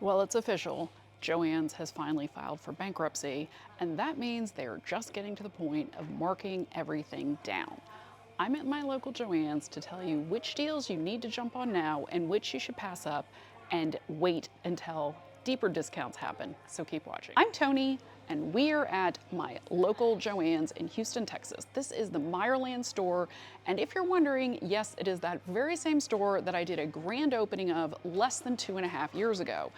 Well, it's official. Joann's has finally filed for bankruptcy, and that means they're just getting to the point of marking everything down. I'm at my local Joann's to tell you which deals you need to jump on now and which you should pass up and wait until deeper discounts happen. So keep watching. I'm Tony, and we're at my local Joann's in Houston, Texas. This is the Meyerland store, and if you're wondering, yes, it is that very same store that I did a grand opening of less than 2.5 years ago.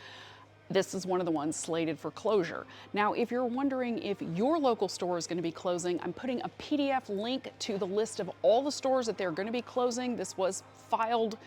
This is one of the ones slated for closure. Now, if you're wondering if your local store is going to be closing, I'm putting a PDF link to the list of all the stores that they're going to be closing. This was filed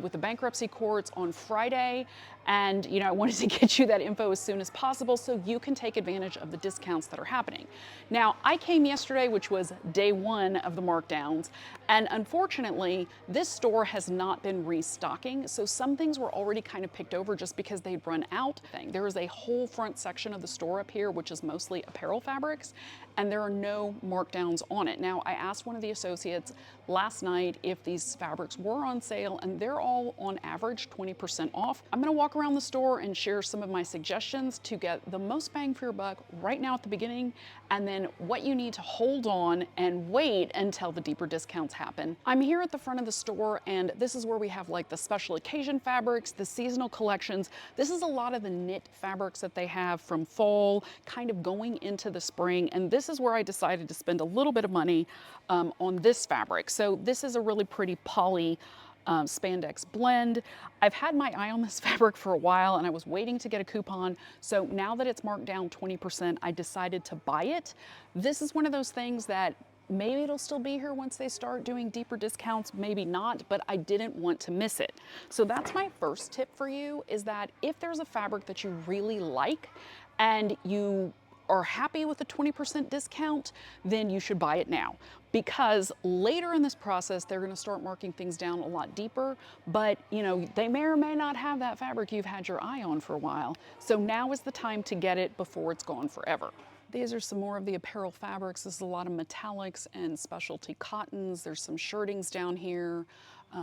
with the bankruptcy courts on Friday, and I wanted to get you that info as soon as possible so you can take advantage of the discounts that are happening. Now, I came yesterday, which was day one of the markdowns, and unfortunately, this store has not been restocking, so some things were already kind of picked over just because they'd run out. There is a whole front section of the store up here, which is mostly apparel fabrics, and there are no markdowns on it. Now, I asked one of the associates last night if these fabrics were on sale, and they're all on average 20% off. I'm gonna walk around the store and share some of my suggestions to get the most bang for your buck right now at the beginning, and then what you need to hold on and wait until the deeper discounts happen. I'm here at the front of the store, and this is where we have like the special occasion fabrics, the seasonal collections. This is a lot of the knit fabrics that they have from fall, kind of going into the spring, and this is where I decided to spend a little bit of money on this fabric. So this is a really pretty poly spandex blend. I've had my eye on this fabric for a while, and I was waiting to get a coupon. So now that it's marked down 20%, I decided to buy it. This is one of those things that maybe it'll still be here once they start doing deeper discounts, maybe not, but I didn't want to miss it. So that's my first tip for you, is that if there's a fabric that you really like and you are happy with the 20% discount, then you should buy it now. Because later in this process, they're gonna start marking things down a lot deeper, but they may or may not have that fabric you've had your eye on for a while. So now is the time to get it before it's gone forever. These are some more of the apparel fabrics. This is a lot of metallics and specialty cottons. There's some shirtings down here,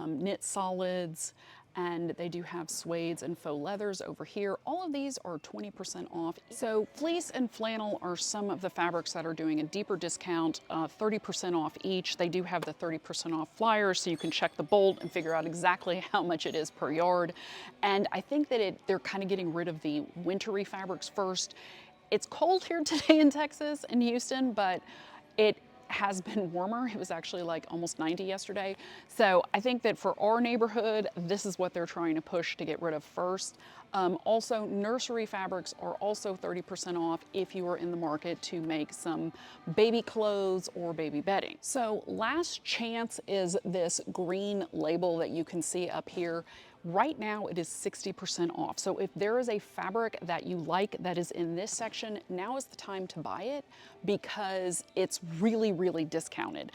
knit solids, and they do have suedes and faux leathers over here. All of these are 20% off. So fleece and flannel are some of the fabrics that are doing a deeper discount, 30% off each. They do have the 30% off flyers, so you can check the bolt and figure out exactly how much it is per yard. And I think that they're kind of getting rid of the wintry fabrics first. It's cold here today in Texas, in Houston, but it has been warmer. It was actually like almost 90 yesterday. So I think that for our neighborhood, this is what they're trying to push to get rid of first. Also, nursery fabrics are also 30% off if you are in the market to make some baby clothes or baby bedding. So Last Chance is this green label that you can see up here. Right now it is 60% off. So if there is a fabric that you like that is in this section, now is the time to buy it because it's really, really discounted.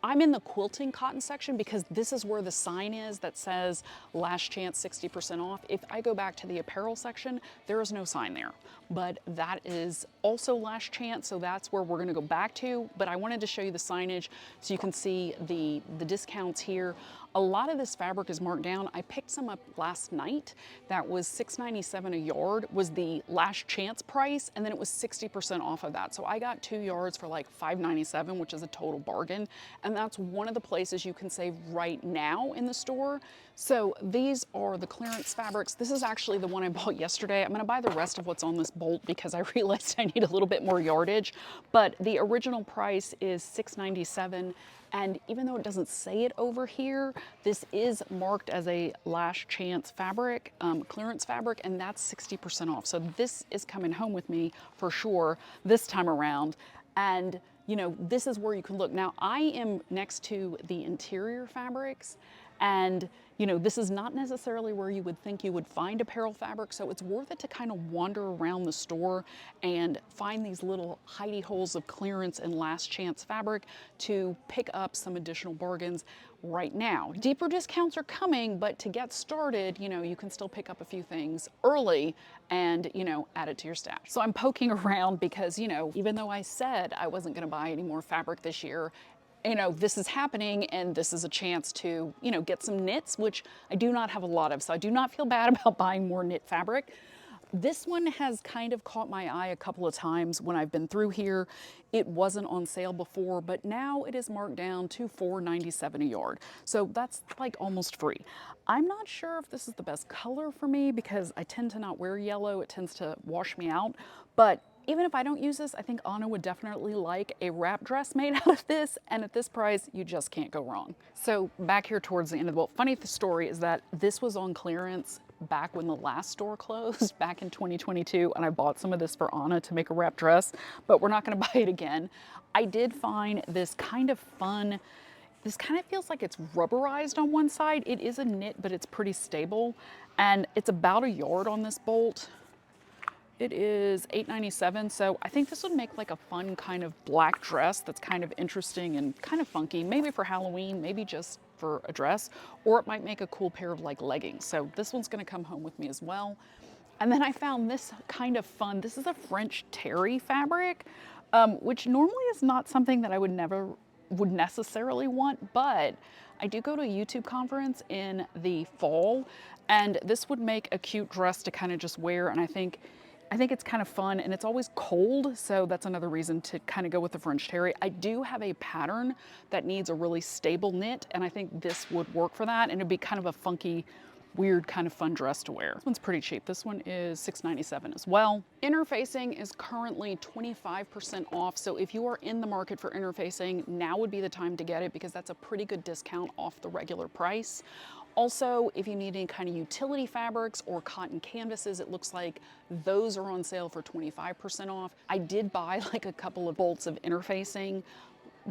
I'm in the quilting cotton section because this is where the sign is that says Last Chance 60% off. If I go back to the apparel section, there is no sign there, but that is also Last Chance, so that's where we're gonna go back to. But I wanted to show you the signage so you can see the discounts here. A lot of this fabric is marked down. I picked some up last night. That was $6.97 a yard was the Last Chance price, and then it was 60% off of that. So I got 2 yards for like $5.97, which is a total bargain. And that's one of the places you can save right now in the store. So these are the clearance fabrics. This is actually the one I bought yesterday. I'm gonna buy the rest of what's on this bolt because I realized I need a little bit more yardage. But the original price is $6.97. And even though it doesn't say it over here, this is marked as a Last Chance fabric, clearance fabric, and that's 60% off. So this is coming home with me for sure this time around. And this is where you can look. Now, I am next to the interior fabrics, and this is not necessarily where you would think you would find apparel fabric, so it's worth it to kind of wander around the store and find these little hidey holes of clearance and Last Chance fabric to pick up some additional bargains right now. Deeper discounts are coming, but to get started, you can still pick up a few things early and, add it to your stash. So I'm poking around because, even though I said I wasn't gonna buy any more fabric this year, this is happening, and this is a chance to, get some knits, which I do not have a lot of, so I do not feel bad about buying more knit fabric. This one has kind of caught my eye a couple of times when I've been through here. It wasn't on sale before, but now it is marked down to $4.97 a yard. So that's like almost free. I'm not sure if this is the best color for me because I tend to not wear yellow. It tends to wash me out. But even if I don't use this, I think Anna would definitely like a wrap dress made out of this, and at this price, you just can't go wrong. So back here towards the end of the book, funny story is that this was on clearance back when the last store closed back in 2022, and I bought some of this for Anna to make a wrap dress, but we're not gonna buy it again. I did find this kind of fun, this kind of feels like it's rubberized on one side. It is a knit, but it's pretty stable, and it's about a yard on this bolt. It is $8.97, so I think this would make like a fun kind of black dress that's kind of interesting and kind of funky, maybe for Halloween, maybe just for a dress, or it might make a cool pair of like leggings. So this one's gonna come home with me as well. And then I found this kind of fun, this is a French terry fabric, which normally is not something that I would necessarily want, but I do go to a YouTube conference in the fall, and this would make a cute dress to kind of just wear, and I think it's kind of fun, and it's always cold, so that's another reason to kind of go with the French terry. I do have a pattern that needs a really stable knit, and I think this would work for that, and it'd be kind of a funky, weird kind of fun dress to wear. This one's pretty cheap. This one is $6.97 as well. Interfacing is currently 25% off, so if you are in the market for interfacing, now would be the time to get it because that's a pretty good discount off the regular price. Also, if you need any kind of utility fabrics or cotton canvases, it looks like those are on sale for 25% off. I did buy like a couple of bolts of interfacing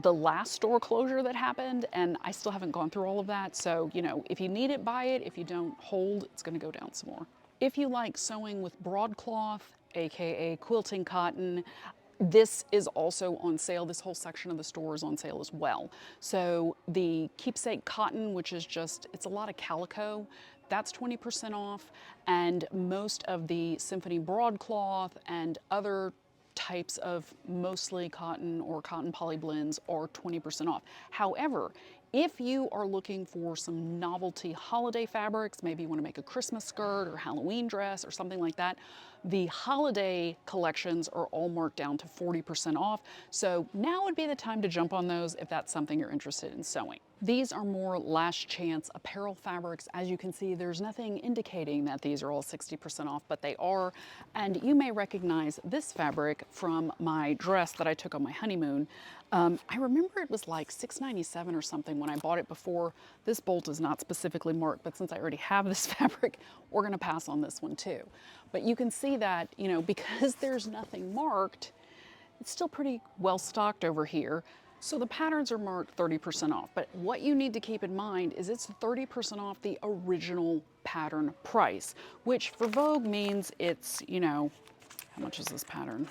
the last store closure that happened, and I still haven't gone through all of that. So, you know, if you need it, buy it. If you don't, hold, it's gonna go down some more. If you like sewing with broadcloth, AKA quilting cotton, this is also on sale. This whole section of the store is on sale as well. So the keepsake cotton, which is just, it's a lot of calico, that's 20% off. And most of the symphony broadcloth and other types of mostly cotton or cotton poly blends are 20% off. However, if you are looking for some novelty holiday fabrics, maybe you want to make a Christmas skirt or Halloween dress or something like that, the holiday collections are all marked down to 40% off. So now would be the time to jump on those if that's something you're interested in sewing. These are more last chance apparel fabrics. As you can see, there's nothing indicating that these are all 60% off, but they are. And you may recognize this fabric from my dress that I took on my honeymoon. I remember it was like $6.97 or something when I bought it before. This bolt is not specifically marked, but since I already have this fabric, we're gonna pass on this one too. But you can see that, you know, because there's nothing marked, it's still pretty well stocked over here. So the patterns are marked 30% off, but what you need to keep in mind is it's 30% off the original pattern price, which for Vogue means it's, you know, how much is this pattern?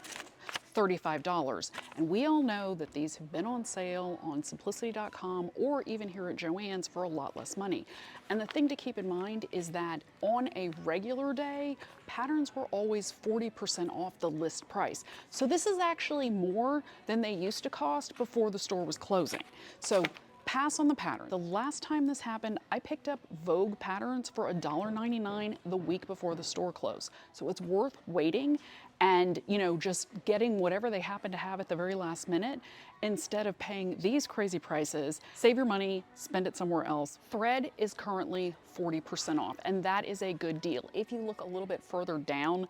$35. And we all know that these have been on sale on simplicity.com or even here at Joann's for a lot less money. And the thing to keep in mind is that on a regular day, patterns were always 40% off the list price. So this is actually more than they used to cost before the store was closing. So pass on the pattern. The last time this happened, I picked up Vogue patterns for $1.99 the week before the store closed. So it's worth waiting and, you know, just getting whatever they happen to have at the very last minute instead of paying these crazy prices. Save your money, spend it somewhere else. Thread is currently 40% off, and that is a good deal. If you look a little bit further down,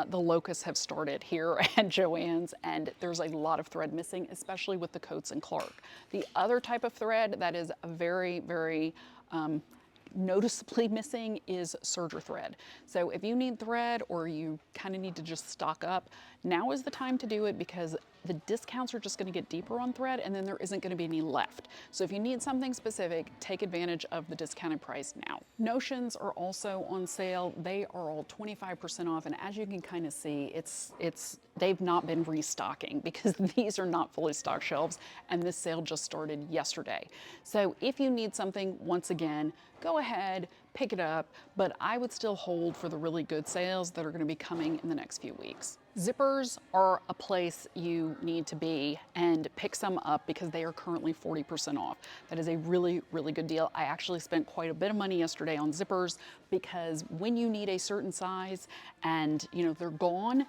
the locusts have started here at Joann's, and there's a lot of thread missing, especially with the Coats and Clark. The other type of thread that is very, very noticeably missing is serger thread. So if you need thread or you kind of need to just stock up, now is the time to do it because the discounts are just going to get deeper on thread and then there isn't going to be any left. So if you need something specific, take advantage of the discounted price now. Notions are also on sale. They are all 25% off, and as you can kind of see, they've not been restocking because these are not fully stocked shelves, and this sale just started yesterday. So if you need something, once again, go ahead, pick it up, but I would still hold for the really good sales that are going to be coming in the next few weeks. Zippers are a place you need to be and pick some up because they are currently 40% off. That is a really, really good deal. I actually spent quite a bit of money yesterday on zippers because when you need a certain size and they're gone,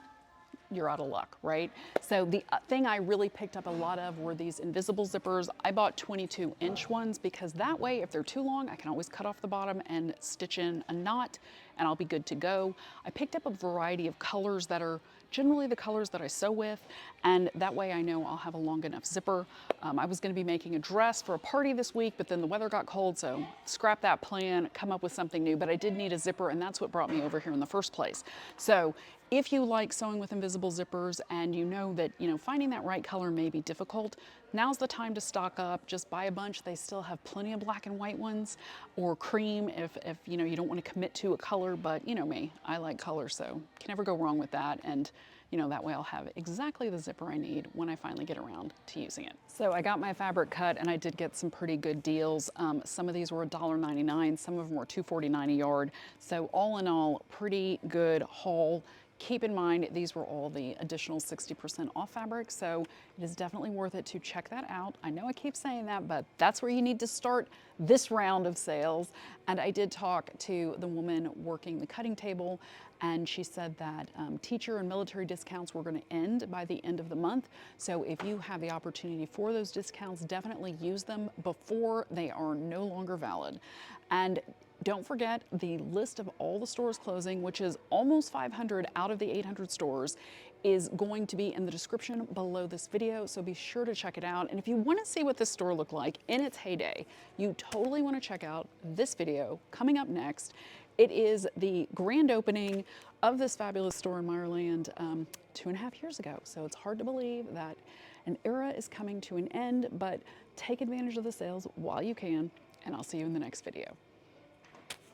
you're out of luck, right? So the thing I really picked up a lot of were these invisible zippers. I bought 22-inch ones because that way, if they're too long, I can always cut off the bottom and stitch in a knot and I'll be good to go. I picked up a variety of colors that are generally the colors that I sew with, and that way I know I'll have a long enough zipper. I was gonna be making a dress for a party this week, but then the weather got cold, so scrap that plan, come up with something new, but I did need a zipper, and that's what brought me over here in the first place. So if you like sewing with invisible zippers and you know that finding that right color may be difficult, now's the time to stock up. Just buy a bunch. They still have plenty of black and white ones, or cream if you don't want to commit to a color, but you know me, I like color, so can never go wrong with that. And that way I'll have exactly the zipper I need when I finally get around to using it. So I got my fabric cut and I did get some pretty good deals. Some of these were $1.99, some of them were $2.49 a yard. So all in all, pretty good haul. Keep in mind, these were all the additional 60% off fabric, so it is definitely worth it to check that out. I know I keep saying that, but that's where you need to start this round of sales. And I did talk to the woman working the cutting table, and she said that teacher and military discounts were going to end by the end of the month. So if you have the opportunity for those discounts, definitely use them before they are no longer valid. And don't forget the list of all the stores closing, which is almost 500 out of the 800 stores, is going to be in the description below this video, so be sure to check it out. And if you want to see what this store looked like in its heyday, you totally want to check out this video coming up next. It is the grand opening of this fabulous store in Meyerland 2.5 years ago, so it's hard to believe that an era is coming to an end, but take advantage of the sales while you can, and I'll see you in the next video.